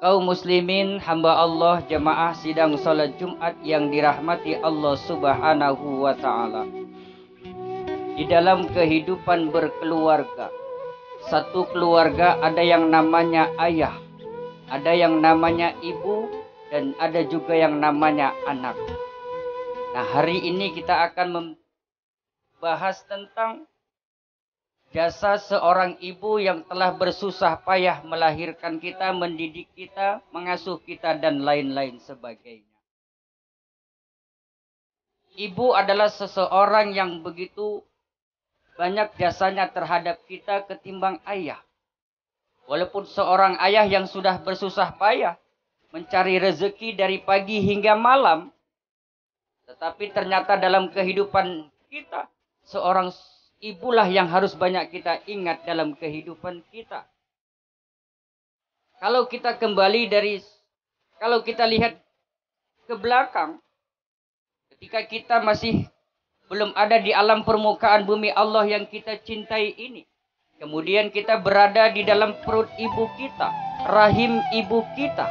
Kaum muslimin, hamba Allah, jemaah sidang salat Jumat yang dirahmati Allah Subhanahu wa taala. Di dalam kehidupan berkeluarga, satu keluarga ada yang namanya ayah, ada yang namanya ibu, dan ada juga yang namanya anak. Nah, hari ini kita akan membahas tentang jasa seorang ibu yang telah bersusah payah melahirkan kita, mendidik kita, mengasuh kita, dan lain-lain sebagainya. Ibu adalah seseorang yang begitu banyak jasanya terhadap kita ketimbang ayah. Walaupun seorang ayah yang sudah bersusah payah mencari rezeki dari pagi hingga malam, tetapi ternyata dalam kehidupan kita, seorang ibulah yang harus banyak kita ingat dalam kehidupan kita. Kalau kita lihat ke belakang, ketika kita masih belum ada di alam permukaan bumi Allah yang kita cintai ini, kemudian kita berada di dalam perut ibu kita, rahim ibu kita.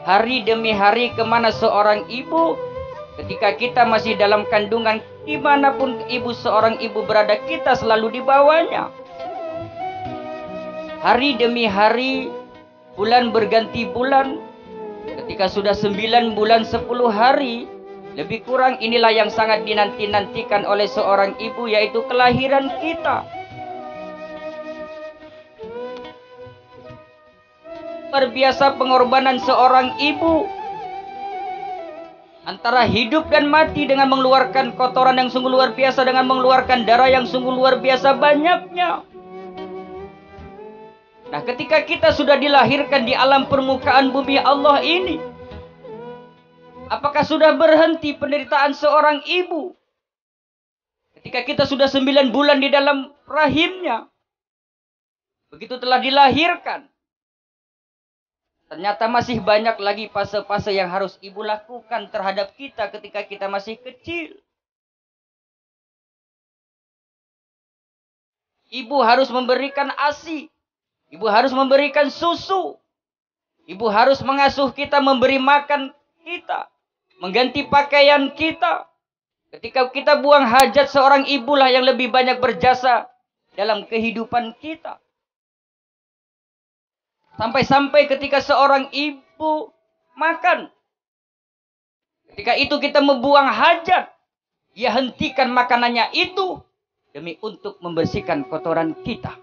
Hari demi hari kemana seorang ibu, ketika kita masih dalam kandungan, dimanapun seorang ibu berada, kita selalu dibawanya. Hari demi hari, bulan berganti bulan, ketika sudah 9 bulan 10 hari, lebih kurang inilah yang sangat dinanti-nantikan oleh seorang ibu, yaitu kelahiran kita. Luar biasa pengorbanan seorang ibu. Antara hidup dan mati dengan mengeluarkan kotoran yang sungguh luar biasa, dengan mengeluarkan darah yang sungguh luar biasa banyaknya. Nah, ketika kita sudah dilahirkan di alam permukaan bumi Allah ini, apakah sudah berhenti penderitaan seorang ibu? Ketika kita sudah 9 bulan di dalam rahimnya, begitu telah dilahirkan, ternyata masih banyak lagi fase-fase yang harus ibu lakukan terhadap kita ketika kita masih kecil. Ibu harus memberikan ASI. Ibu harus memberikan susu. Ibu harus mengasuh kita, memberi makan kita, mengganti pakaian kita. Ketika kita buang hajat, seorang ibulah yang lebih banyak berjasa dalam kehidupan kita. Sampai-sampai ketika seorang ibu makan, ketika itu kita membuang hajat, dia hentikan makanannya itu demi untuk membersihkan kotoran kita.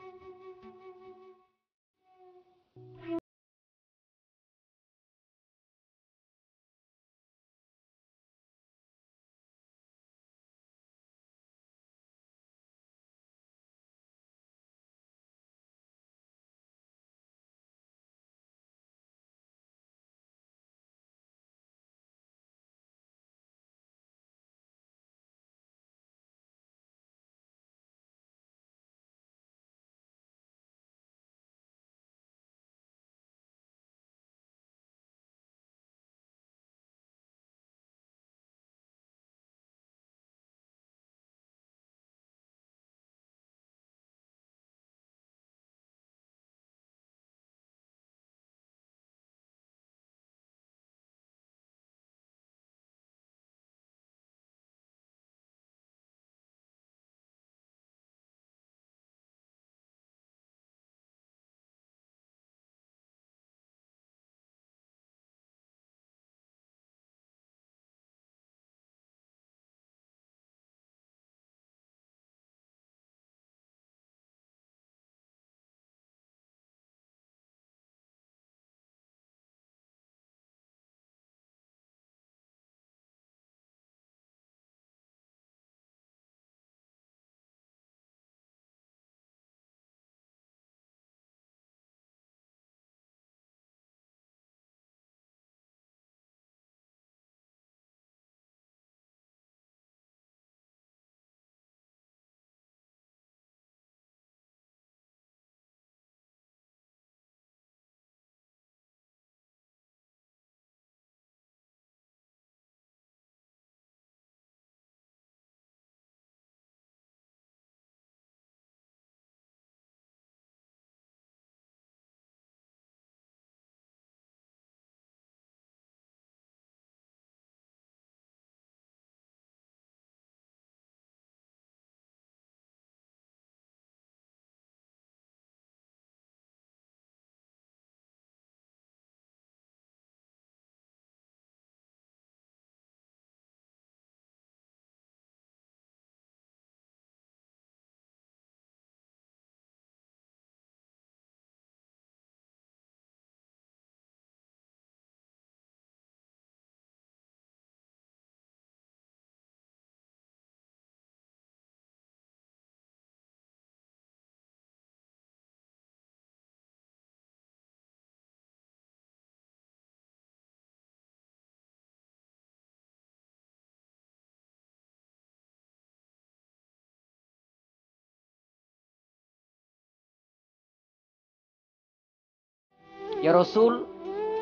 "Ya Rasul,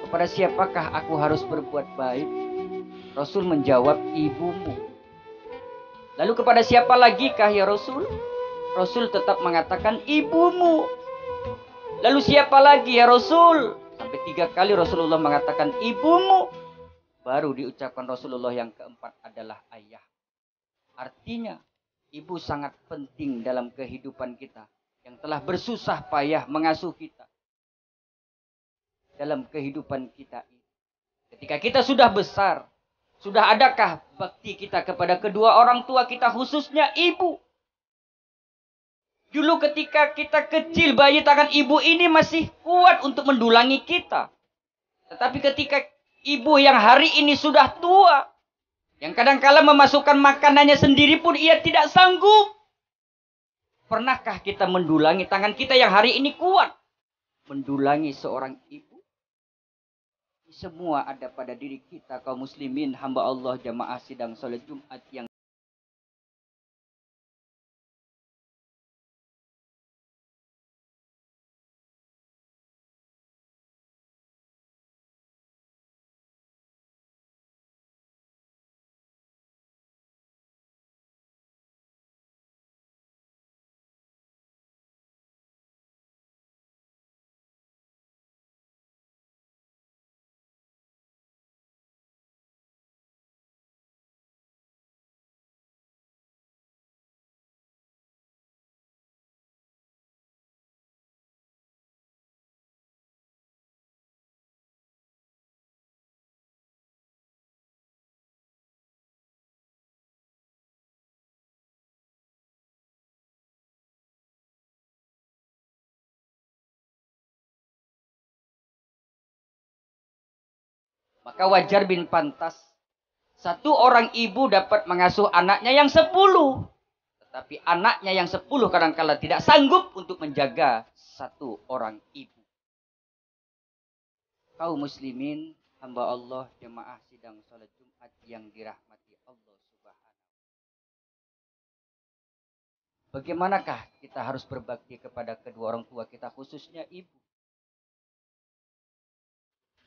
kepada siapakah aku harus berbuat baik?" Rasul menjawab, "Ibumu." "Lalu kepada siapa lagi kah ya Rasul?" Rasul tetap mengatakan, "Ibumu." "Lalu siapa lagi ya Rasul?" Sampai 3 kali Rasulullah mengatakan, "Ibumu." Baru diucapkan Rasulullah yang keempat adalah ayah. Artinya, ibu sangat penting dalam kehidupan kita, yang telah bersusah payah mengasuh kita dalam kehidupan kita ini. Ketika kita sudah besar, sudah adakah bakti kita kepada kedua orang tua kita, khususnya ibu? Dulu ketika kita kecil, bayi tangan ibu ini masih kuat untuk mendulangi kita. Tetapi ketika ibu yang hari ini sudah tua, yang kadang-kala memasukkan makanannya sendiri pun ia tidak sanggup. Pernahkah kita mendulangi tangan kita yang hari ini kuat? Mendulangi seorang ibu? Semua ada pada diri kita, kaum muslimin, hamba Allah, jamaah sidang salat Jumat yang maka wajar bin pantas satu orang ibu dapat mengasuh anaknya yang 10. Tetapi anaknya yang 10 kadangkala tidak sanggup untuk menjaga satu orang ibu. Kaum muslimin, hamba Allah, jemaah sidang salat Jumat yang dirahmati Allah Subhanahu. Bagaimanakah kita harus berbakti kepada kedua orang tua kita, khususnya ibu?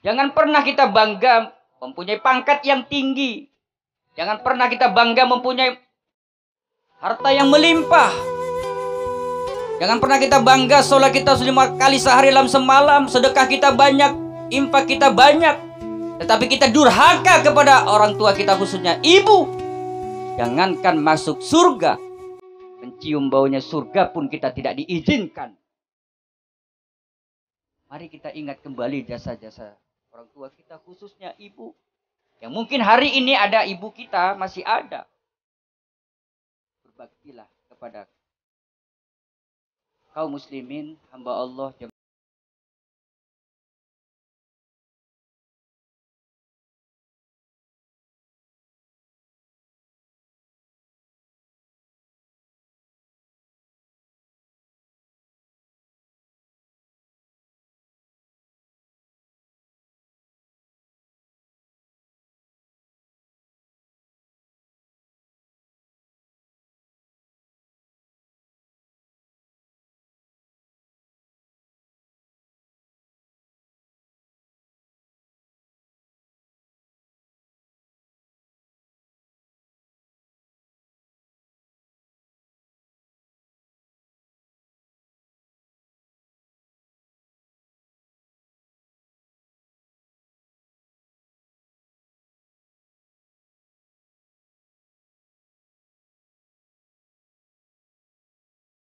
Jangan pernah kita bangga mempunyai pangkat yang tinggi. Jangan pernah kita bangga mempunyai harta yang melimpah. Jangan pernah kita bangga sholat kita 5 kali sehari dalam semalam, sedekah kita banyak, infak kita banyak. Tetapi kita durhaka kepada orang tua kita, khususnya ibu. Jangankan masuk surga, mencium baunya surga pun kita tidak diizinkan. Mari kita ingat kembali jasa-jasa orang tua kita, khususnya ibu. Yang mungkin hari ini ada ibu kita, masih ada. Berbaktilah kepada kaum muslimin, hamba Allah.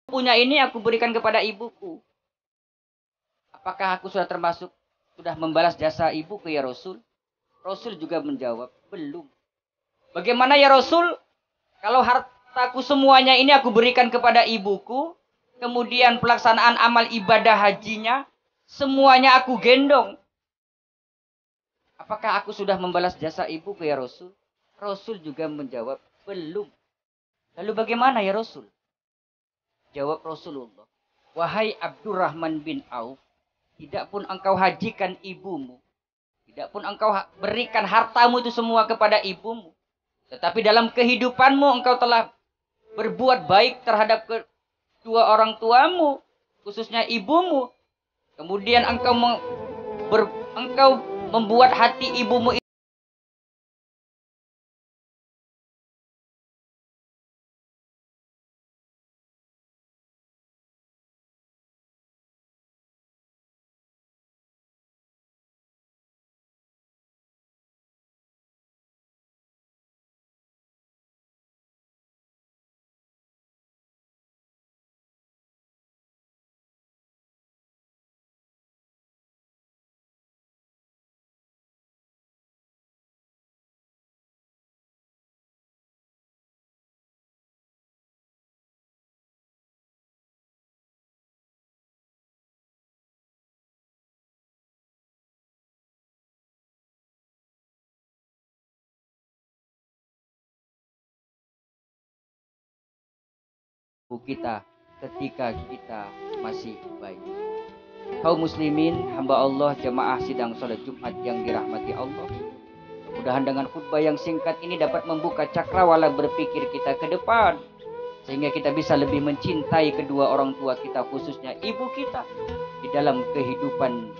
Punya ini aku berikan kepada ibuku. Apakah aku sudah termasuk, sudah membalas jasa ibuku ya Rasul? Rasul juga menjawab, belum. Bagaimana ya Rasul? Kalau hartaku semuanya ini aku berikan kepada ibuku, kemudian pelaksanaan amal ibadah hajinya, semuanya aku gendong. Apakah aku sudah membalas jasa ibuku ya Rasul? Rasul juga menjawab, belum. Lalu bagaimana ya Rasul? Jawab Rasulullah, "Wahai Abdurrahman bin Auf, tidak pun engkau hajikan ibumu, tidak pun engkau berikan hartamu itu semua kepada ibumu, tetapi dalam kehidupanmu engkau telah berbuat baik terhadap kedua orang tuamu, khususnya ibumu. Kemudian engkau engkau membuat hati ibumu kita ketika kita masih bayi. Kaum muslimin, hamba Allah, jemaah sidang salat Jumat yang dirahmati Allah. Mudah-mudahan dengan khutbah yang singkat ini dapat membuka cakrawala berpikir kita ke depan, sehingga kita bisa lebih mencintai kedua orang tua kita, khususnya ibu kita, di dalam kehidupan